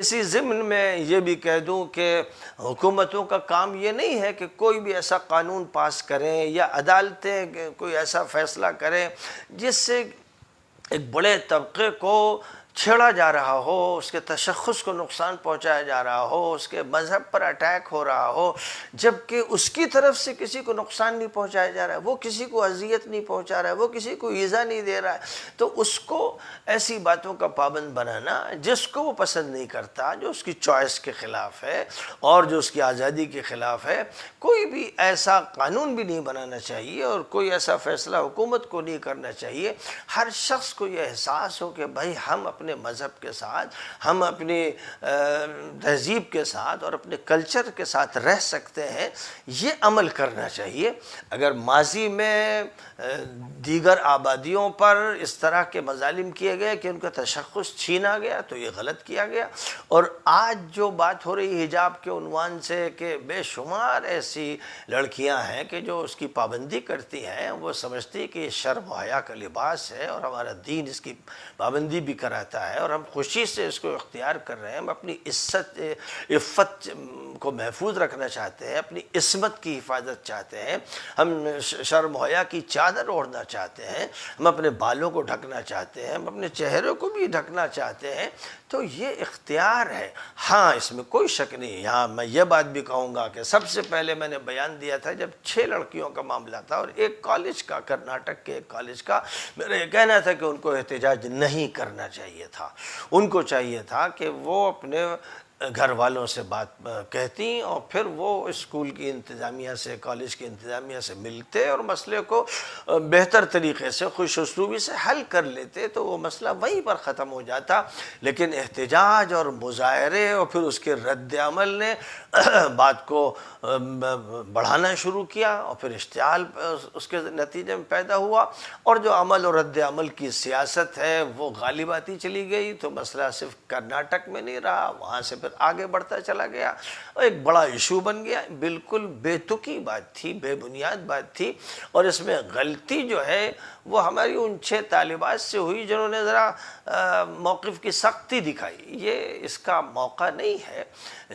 اسی ضمن میں یہ بھی کہہ دوں کہ حکومتوں کا کام یہ نہیں ہے کہ کوئی بھی ایسا قانون پاس کریں یا عدالتیں کوئی ایسا فیصلہ کریں جس سے ایک بڑے طبقے کو چھیڑا جا رہا ہو، اس کے تشخص کو نقصان پہنچایا جا رہا ہو، اس کے مذہب پر اٹیک ہو رہا ہو، جبکہ اس کی طرف سے کسی کو نقصان نہیں پہنچایا جا رہا ہے، وہ کسی کو اذیت نہیں پہنچا رہا ہے، وہ کسی کو ایذا نہیں دے رہا ہے، تو اس کو ایسی باتوں کا پابند بنانا جس کو وہ پسند نہیں کرتا، جو اس کی چوائس کے خلاف ہے اور جو اس کی آزادی کے خلاف ہے، کوئی بھی ایسا قانون بھی نہیں بنانا چاہیے اور کوئی ایسا فیصلہ حکومت کو نہیں کرنا چاہیے۔ ہر شخص کو یہ احساس ہو کہ بھائی ہم اپنے مذہب کے ساتھ، ہم اپنی تہذیب کے ساتھ اور اپنے کلچر کے ساتھ رہ سکتے ہیں، یہ عمل کرنا چاہیے۔ اگر ماضی میں دیگر آبادیوں پر اس طرح کے مظالم کیے گئے کہ ان کا تشخص چھینا گیا تو یہ غلط کیا گیا، اور آج جو بات ہو رہی ہے حجاب کے عنوان سے کہ بے شمار ایسی لڑکیاں ہیں کہ جو اس کی پابندی کرتی ہیں، وہ سمجھتی کہ یہ شرم و حیا کا لباس ہے اور ہمارا دین اس کی پابندی بھی کراتا ہے اور ہم خوشی سے اس کو اختیار کر رہے ہیں، ہم اپنی عفت کو محفوظ رکھنا چاہتے ہیں، اپنی عصمت کی حفاظت چاہتے ہیں، ہم شرم و حیا کی چادر اوڑھنا چاہتے ہیں، ہم اپنے بالوں کو ڈھکنا چاہتے ہیں، ہم اپنے چہرے کو بھی ڈھکنا چاہتے ہیں، تو یہ اختیار ہے۔ ہاں اس میں کوئی شک نہیں۔ یہاں میں یہ بات بھی کہوں گا کہ سب سے پہلے میں نے بیان دیا تھا جب 6 لڑکیوں کا معاملہ تھا اور ایک کالج کا، کرناٹک کے ایک کالج کا، میرا یہ کہنا تھا کہ ان کو احتجاج نہیں کرنا چاہیے تھا، ان کو چاہیے تھا کہ وہ اپنے گھر والوں سے بات کہتی اور پھر وہ اسکول کی انتظامیہ سے، کالج کی انتظامیہ سے ملتے اور مسئلے کو بہتر طریقے سے، خوش اسلوبی سے حل کر لیتے تو وہ مسئلہ وہیں پر ختم ہو جاتا۔ لیکن احتجاج اور مظاہرے اور پھر اس کے رد عمل نے بات کو بڑھانا شروع کیا اور پھر اشتعال اس کے نتیجے میں پیدا ہوا، اور جو عمل اور رد عمل کی سیاست ہے وہ غالب آتی چلی گئی، تو مسئلہ صرف کرناٹک میں نہیں رہا، وہاں سے پھر آگے بڑھتا چلا گیا اور ایک بڑا ایشو بن گیا۔ بالکل بے تکی بات تھی، بے بنیاد بات تھی، اور اس میں غلطی جو ہے وہ ہماری ان 6 طالبات سے ہوئی جنہوں نے ذرا موقف کی سختی دکھائی۔ یہ اس کا موقع نہیں ہے۔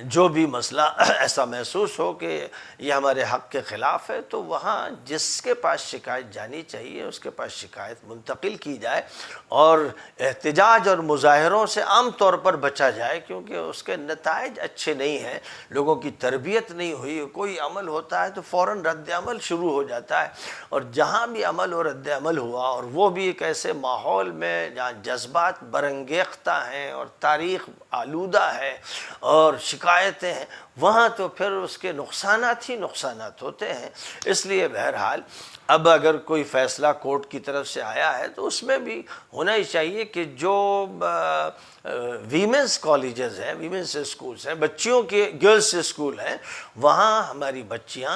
جو بھی مسئلہ ایسا محسوس ہو کہ یہ ہمارے حق کے خلاف ہے تو وہاں جس کے پاس شکایت جانی چاہیے اس کے پاس شکایت منتقل کی جائے، اور احتجاج اور مظاہروں سے عام طور پر بچا جائے، کیونکہ اس کے نتائج اچھے نہیں ہیں، لوگوں کی تربیت نہیں ہوئی، کوئی عمل ہوتا ہے تو فوراً رد عمل شروع ہو جاتا ہے، اور جہاں بھی عمل اور رد عمل ہوا اور وہ بھی ایک ایسے ماحول میں جہاں جذبات برانگیختہ ہیں اور تاریخ آلودہ ہے اور شکایتیں ہیں، وہاں تو پھر اس کے نقصانات ہی نقصانات ہوتے ہیں۔ اس لیے بہرحال اب اگر کوئی فیصلہ کورٹ کی طرف سے آیا ہے تو اس میں بھی ہونا ہی چاہیے کہ جو ویمنس کالجز ہیں، ویمنس اسکولز ہیں، بچیوں کے گرلس اسکول ہیں، وہاں ہماری بچیاں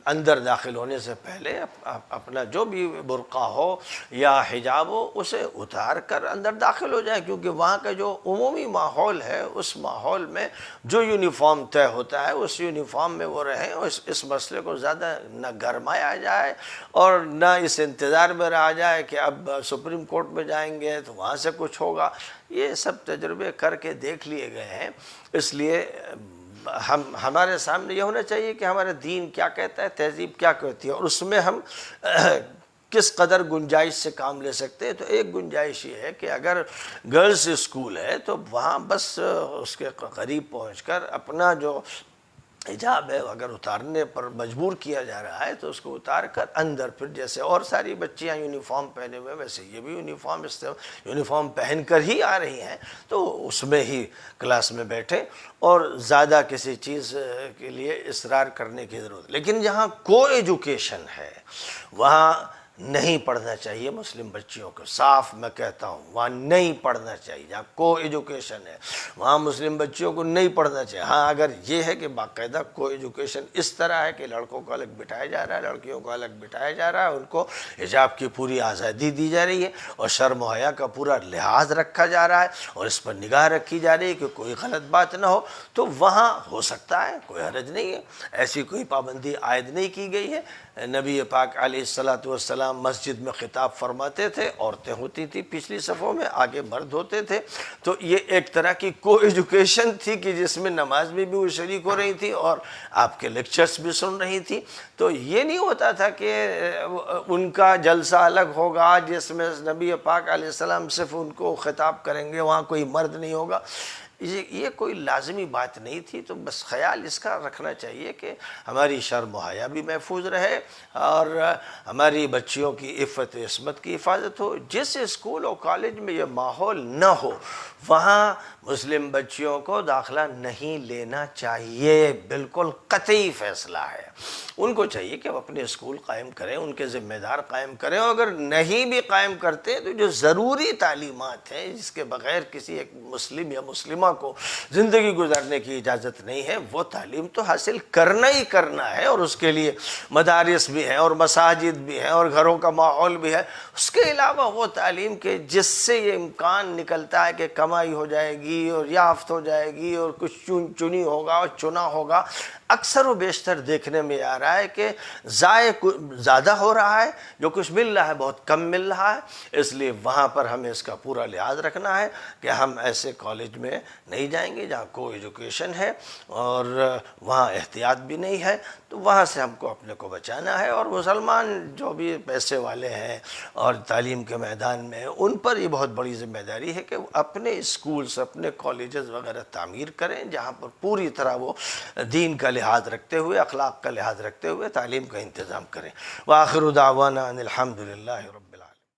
اندر داخل ہونے سے پہلے اپنا جو بھی برقع ہو یا حجاب ہو اسے اتار کر اندر داخل ہو جائیں، کیونکہ وہاں کا جو عمومی ماحول ہے اس ماحول میں جو یونیفارم طے ہوتا ہے اس یونیفارم میں وہ رہیں، اور اس مسئلے کو زیادہ نہ گرمایا جائے اور نہ اس انتظار میں رہا جائے کہ اب سپریم کورٹ میں جائیں گے تو وہاں سے کچھ ہوگا۔ یہ سب تجربے کر کے دیکھ لیے گئے ہیں، اس لیے ہمارے سامنے یہ ہونا چاہیے کہ ہمارا دین کیا کہتا ہے، تہذیب کیا کہتی ہے، اور اس میں ہم کس قدر گنجائش سے کام لے سکتے ہیں۔ تو ایک گنجائش یہ ہے کہ اگر گرلز اسکول ہے تو وہاں بس اس کے قریب پہنچ کر اپنا جو حجاب ہے اگر اتارنے پر مجبور کیا جا رہا ہے تو اس کو اتار کر اندر، پھر جیسے اور ساری بچیاں یونیفارم پہنے ہوئے ویسے یہ بھی یونیفارم پہن کر ہی آ رہی ہیں، تو اس میں ہی کلاس میں بیٹھے اور زیادہ کسی چیز کے لیے اصرار کرنے کی ضرورت۔ لیکن جہاں کو ایجوکیشن ہے وہاں نہیں پڑھنا چاہیے مسلم بچیوں کو، صاف میں کہتا ہوں وہاں نہیں پڑھنا چاہیے۔ جہاں کو ایجوکیشن ہے وہاں مسلم بچیوں کو نہیں پڑھنا چاہیے۔ ہاں اگر یہ ہے کہ باقاعدہ کو ایجوکیشن اس طرح ہے کہ لڑکوں کو الگ بٹھایا جا رہا ہے، لڑکیوں کو الگ بٹھایا جا رہا ہے، ان کو حجاب کی پوری آزادی دی جا رہی ہے اور شرم و حیا کا پورا لحاظ رکھا جا رہا ہے اور اس پر نگاہ رکھی جا رہی ہے کہ کوئی غلط بات نہ ہو، تو وہاں ہو سکتا ہے، کوئی حرج نہیں ہے، ایسی کوئی پابندی عائد نہیں کی گئی ہے۔ نبی پاک علیہ الصلوۃ والسلام السلام مسجد میں خطاب فرماتے تھے، عورتیں ہوتی تھی پچھلی صفوں میں، آگے مرد ہوتے تھے، تو یہ ایک طرح کی کو ایجوکیشن تھی کہ جس میں نماز میں بھی وہ شریک ہو رہی تھی اور آپ کے لیکچرز بھی سن رہی تھی۔ تو یہ نہیں ہوتا تھا کہ ان کا جلسہ الگ ہوگا جس میں نبی پاک علیہ السلام صرف ان کو خطاب کریں گے، وہاں کوئی مرد نہیں ہوگا، یہ کوئی لازمی بات نہیں تھی۔ تو بس خیال اس کا رکھنا چاہیے کہ ہماری شرم و حیا بھی محفوظ رہے اور ہماری بچیوں کی عفت و عصمت کی حفاظت ہو۔ جس اسکول اور کالج میں یہ ماحول نہ ہو وہاں مسلم بچیوں کو داخلہ نہیں لینا چاہیے، بالکل قطعی فیصلہ ہے۔ ان کو چاہیے کہ وہ اپنے اسکول قائم کریں، ان کے ذمہ دار قائم کریں، اور اگر نہیں بھی قائم کرتے تو جو ضروری تعلیمات ہیں جس کے بغیر کسی ایک مسلم یا مسلمہ کو زندگی گزارنے کی اجازت نہیں ہے، وہ تعلیم تو حاصل کرنا ہی کرنا ہے، اور اس کے لیے مدارس بھی ہیں اور مساجد بھی ہیں اور گھروں کا ماحول بھی ہے۔ اس کے علاوہ وہ تعلیم کے جس سے یہ امکان نکلتا ہے کہ کمائی ہو جائے گی اور یافت ہو جائے گی اور کچھ چنی ہوگا اور چنا ہوگا، اکثر و بیشتر دیکھنے میں آ رہا ہے کہ ضائع زیادہ ہو رہا ہے، جو کچھ مل رہا ہے بہت کم مل رہا ہے۔ اس لیے وہاں پر ہمیں اس کا پورا لحاظ رکھنا ہے کہ ہم ایسے کالج میں نہیں جائیں گے جہاں کو ایجوکیشن ہے اور وہاں احتیاط بھی نہیں ہے، تو وہاں سے ہم کو اپنے کو بچانا ہے۔ اور مسلمان جو بھی پیسے والے ہیں اور تعلیم کے میدان میں ہیں، ان پر یہ بہت بڑی ذمہ داری ہے کہ وہ اپنے اسکولز، اپنے کالجز وغیرہ تعمیر کریں جہاں پر پوری طرح وہ دین کا لحاظ رکھتے ہوئے، اخلاق کا لحاظ رکھتے ہوئے تعلیم کا انتظام کریں۔ وآخر دعوانا ان الحمد للہ رب